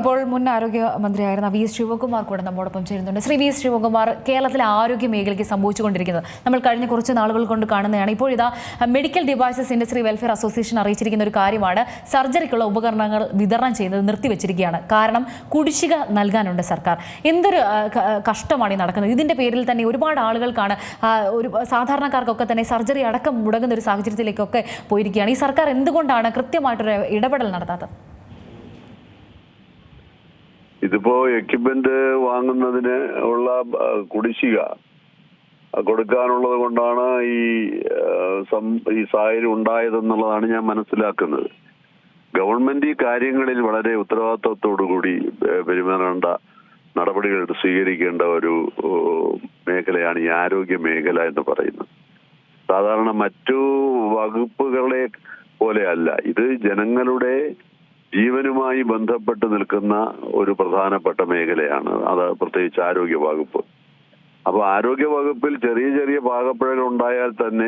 ഇപ്പോൾ മുൻ ആരോഗ്യമന്ത്രിയായിരുന്ന V S Shivakumar കൂടെ നമ്മോടൊപ്പം ചേരുന്നുണ്ട്. ശ്രീ വി എസ് ശിവകുമാർ, കേരളത്തിലെ ആരോഗ്യ മേഖലയ്ക്ക് സംഭവിച്ചുകൊണ്ടിരിക്കുന്നത് നമ്മൾ കഴിഞ്ഞ കുറച്ച് നാളുകൾ കൊണ്ട് കാണുന്നതാണ്. ഇപ്പോൾ ഇതാ medical devices industry welfare association അറിയിച്ചിരിക്കുന്ന ഒരു കാര്യമാണ്, സർജറിക്കുള്ള ഉപകരണങ്ങൾ വിതരണം ചെയ്യുന്നത് നിർത്തിവെച്ചിരിക്കുകയാണ്. കാരണം കുടിശ്ശിക നൽകാനുണ്ട് സർക്കാർ. എന്തൊരു കഷ്ടമാണ് ഈ നടക്കുന്നത്. ഇതിന്റെ പേരിൽ തന്നെ ഒരുപാട് ആളുകൾക്കാണ്, ഒരു സാധാരണക്കാർക്കൊക്കെ തന്നെ സർജറി അടക്കം മുടങ്ങുന്ന ഒരു സാഹചര്യത്തിലേക്കൊക്കെ പോയിരിക്കുകയാണ്. ഈ സർക്കാർ എന്തുകൊണ്ടാണ് കൃത്യമായിട്ടൊരു ഇടപെടൽ നടത്താത്തത്? ഇതിപ്പോ എക്യുപ്മെന്റ് വാങ്ങുന്നതിന് ഉള്ള കുടിശ്ശിക കൊടുക്കാനുള്ളത് കൊണ്ടാണ് ഈ സാഹചര്യം ഉണ്ടായതെന്നുള്ളതാണ് ഞാൻ മനസ്സിലാക്കുന്നത്. ഗവൺമെന്റ് ഈ കാര്യങ്ങളിൽ വളരെ ഉത്തരവാദിത്വത്തോടുകൂടി പെരുമാറേണ്ട നടപടികൾ സ്വീകരിക്കേണ്ട ഒരു മേഖലയാണ് ഈ ആരോഗ്യ മേഖല എന്ന് പറയുന്നത്. സാധാരണ മറ്റു വകുപ്പുകളെ പോലെയല്ല, ഇത് ജനങ്ങളുടെ ജീവനുമായി ബന്ധപ്പെട്ട് നിൽക്കുന്ന ഒരു പ്രധാനപ്പെട്ട മേഖലയാണ്. അത് പ്രത്യേകിച്ച് ആരോഗ്യ വകുപ്പ്. അപ്പൊ ആരോഗ്യ വകുപ്പിൽ ചെറിയ ചെറിയ പാകപ്പിഴകൾ ഉണ്ടായാൽ തന്നെ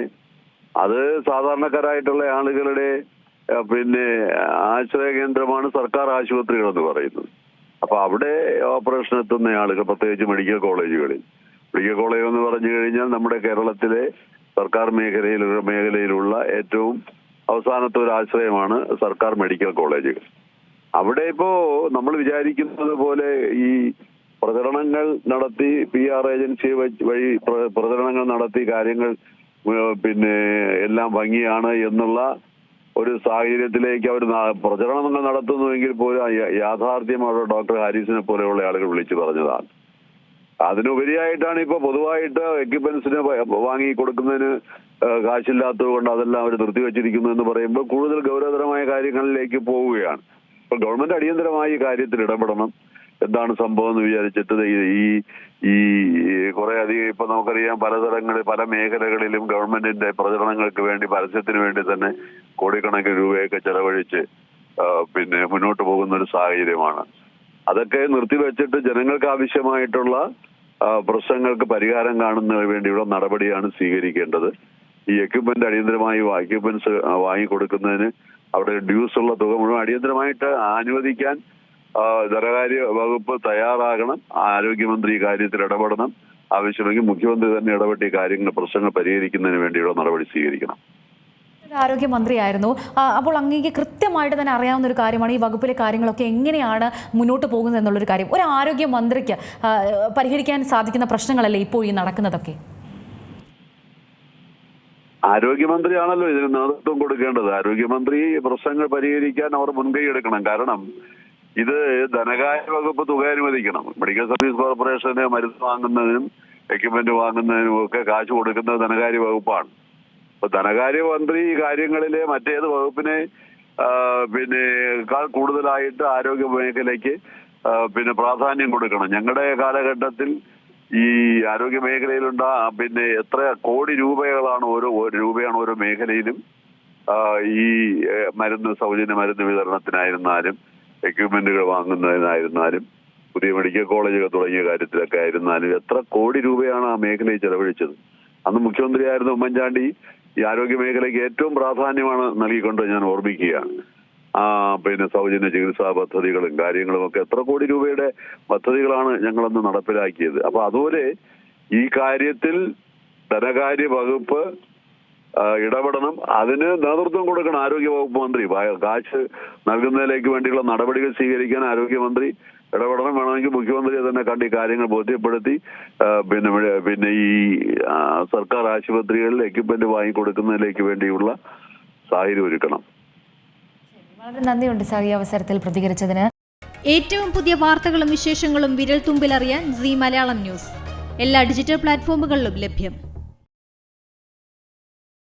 അത് സാധാരണക്കാരായിട്ടുള്ള ആളുകളുടെ ആശ്രയ കേന്ദ്രമാണ് സർക്കാർ ആശുപത്രികൾ എന്ന് പറയുന്നത്. അപ്പൊ അവിടെ ഓപ്പറേഷൻ എത്തുന്ന ആളുകൾ, പ്രത്യേകിച്ച് മെഡിക്കൽ കോളേജുകളിൽ, മെഡിക്കൽ കോളേജ് എന്ന് പറഞ്ഞു കഴിഞ്ഞാൽ നമ്മുടെ കേരളത്തിലെ സർക്കാർ മേഖലയിലുള്ള ഏറ്റവും അവസാനത്തെ ഒരു ആശ്രയമാണ് സർക്കാർ മെഡിക്കൽ കോളേജുകൾ. അവിടെ ഇപ്പോ നമ്മൾ വിചാരിക്കുന്നത് പോലെ ഈ പ്രചരണങ്ങൾ നടത്തി, PR ഏജൻസി വഴി പ്രചരണങ്ങൾ നടത്തി കാര്യങ്ങൾ എല്ലാം ഭംഗിയാണ് എന്നുള്ള ഒരു സാഹചര്യത്തിലേക്ക് അവർ പ്രചരണങ്ങൾ നടത്തുന്നുവെങ്കിൽ പോലും യാഥാർത്ഥ്യം അവിടെ ഡോക്ടർ ഹാരിസിനെ പോലെയുള്ള ആളുകൾ വിളിച്ചു പറഞ്ഞതാണ്. അതിനുപരിയായിട്ടാണ് ഇപ്പൊ പൊതുവായിട്ട് എക്യുപ്മെന്റ്സിന് വാങ്ങി കൊടുക്കുന്നതിന് കാശില്ലാത്തത് കൊണ്ട് അതെല്ലാം അവർ നിർത്തിവെച്ചിരിക്കുന്നു എന്ന് പറയുമ്പോൾ കൂടുതൽ ഗൗരവതരമായ കാര്യങ്ങളിലേക്ക് പോവുകയാണ്. ഇപ്പൊ ഗവൺമെന്റ് അടിയന്തരമായി ഈ കാര്യത്തിൽ ഇടപെടണം. എന്താണ് സംഭവം എന്ന് വിചാരിച്ചിട്ട് ഈ കുറെ അധികം ഇപ്പൊ നമുക്കറിയാം, പല മേഖലകളിലും ഗവൺമെന്റിന്റെ പ്രചരണങ്ങൾക്ക് വേണ്ടി, പരസ്യത്തിന് വേണ്ടി തന്നെ കോടിക്കണക്കിന് രൂപയൊക്കെ ചെലവഴിച്ച് മുന്നോട്ട് പോകുന്ന ഒരു സാഹചര്യമാണ്. അതൊക്കെ നിർത്തിവെച്ചിട്ട് ജനങ്ങൾക്ക് ആവശ്യമായിട്ടുള്ള പ്രശ്നങ്ങൾക്ക് പരിഹാരം കാണുന്നതിന് വേണ്ടിയുള്ള നടപടിയാണ് സ്വീകരിക്കേണ്ടത്. ഈ എക്യുപ്മെന്റ് അടിയന്തരമായി എക്യുപ്മെന്റ്സ് വാങ്ങിക്കൊടുക്കുന്നതിന് അവിടെ ഡ്യൂസ് ഉള്ള തുക മുഴുവൻ അടിയന്തരമായിട്ട് അനുവദിക്കാൻ ധനകാര്യ വകുപ്പ് തയ്യാറാകണം. ആരോഗ്യമന്ത്രി ഈ കാര്യത്തിൽ ഇടപെടണം. ആവശ്യമെങ്കിൽ മുഖ്യമന്ത്രി തന്നെ ഇടപെട്ട് ഈ പ്രശ്നങ്ങൾ പരിഹരിക്കുന്നതിന് വേണ്ടിയുള്ള നടപടി സ്വീകരിക്കണം. ആരോഗ്യമന്ത്രിയായിരുന്നു. അപ്പോൾ അങ്ങേക്ക് കൃത്യമായിട്ട് തന്നെ അറിയാവുന്ന ഒരു കാര്യമാണ് ഈ വകുപ്പിലെ കാര്യങ്ങളൊക്കെ എങ്ങനെയാണ് മുന്നോട്ട് പോകുന്നത് എന്നുള്ളൊരു കാര്യം. ഒരു ആരോഗ്യമന്ത്രിക്ക് പരിഹരിക്കാൻ സാധിക്കുന്ന പ്രശ്നങ്ങളല്ലേ ഇപ്പോൾ ഈ നടക്കുന്നതൊക്കെ? ആരോഗ്യമന്ത്രിയാണല്ലോ ഇതിന് നേതൃത്വം കൊടുക്കേണ്ടത്. ആരോഗ്യമന്ത്രി പ്രശ്നങ്ങൾ പരിഹരിക്കാൻ അവർ മുൻകൈ എടുക്കണം. കാരണം ഇത് ധനകാര്യ വകുപ്പ് തുക അനുവദിക്കണം. മെഡിക്കൽ സർവീസ് കോർപ്പറേഷന് മരുന്ന് വാങ്ങുന്നതിനും എക്യുപ്മെന്റ് വാങ്ങുന്നതിനും ഒക്കെ കാശ് കൊടുക്കുന്നത് ധനകാര്യ വകുപ്പാണ്. അപ്പൊ ധനകാര്യമന്ത്രി ഈ കാര്യങ്ങളിലെ മറ്റേത് വകുപ്പിനെ കൂടുതലായിട്ട് ആരോഗ്യ മേഖലയ്ക്ക് പ്രാധാന്യം കൊടുക്കണം. ഞങ്ങളുടെ കാലഘട്ടത്തിൽ ഈ ആരോഗ്യ മേഖലയിലുണ്ട എത്ര കോടി രൂപയാണ് ഓരോ മേഖലയിലും ഈ സൗജന്യ മരുന്ന് വിതരണത്തിനായിരുന്നാലും എക്യുപ്മെന്റുകൾ വാങ്ങുന്നതിനായിരുന്നാലും പുതിയ മെഡിക്കൽ കോളേജുകൾ തുടങ്ങിയ കാര്യത്തിലൊക്കെ ആയിരുന്നാലും എത്ര കോടി രൂപയാണ് ആ മേഖലയിൽ ചെലവഴിച്ചത്. അന്ന് മുഖ്യമന്ത്രിയായിരുന്ന ഉമ്മൻചാണ്ടി ഈ ആരോഗ്യ മേഖലയ്ക്ക് ഏറ്റവും പ്രാധാന്യമാണ് നൽകിക്കൊണ്ട് ഞാൻ ഓർമ്മിക്കുകയാണ്. സൗജന്യ ചികിത്സാ പദ്ധതികളും കാര്യങ്ങളും ഒക്കെ എത്ര കോടി രൂപയുടെ പദ്ധതികളാണ് ഞങ്ങളന്ന് നടപ്പിലാക്കിയത്. അപ്പൊ അതുപോലെ ഈ കാര്യത്തിൽ ധനകാര്യ വകുപ്പ് ഇടപെടണം. അതിന് നേതൃത്വം കൊടുക്കണം ആരോഗ്യ വകുപ്പ് മന്ത്രി. കാശ് നൽകുന്നതിലേക്ക് വേണ്ടിയുള്ള നടപടികൾ സ്വീകരിക്കാൻ ആരോഗ്യമന്ത്രി ഇടപെടണം. വേണമെങ്കിൽ മുഖ്യമന്ത്രിയെ തന്നെ കണ്ട് ഈ കാര്യങ്ങൾ ബോധ്യപ്പെടുത്തി ഈ സർക്കാർ ആശുപത്രികളിൽ എക്യുപ്മെന്റ് വാങ്ങിക്കൊടുക്കുന്നതിലേക്ക് വേണ്ടിയുള്ള സാഹചര്യം ഒരുക്കണം. വളരെ നന്ദിയുണ്ട് സാർ ഈ അവസരത്തിൽ പ്രതികരിച്ചതിന്. ഏറ്റവും പുതിയ വാർത്തകളും വിശേഷങ്ങളും വിരൽ തുമ്പിലറിയാൻ സീ മലയാളം ന്യൂസ് എല്ലാ ഡിജിറ്റൽ പ്ലാറ്റ്ഫോമുകളിലും ലഭ്യം.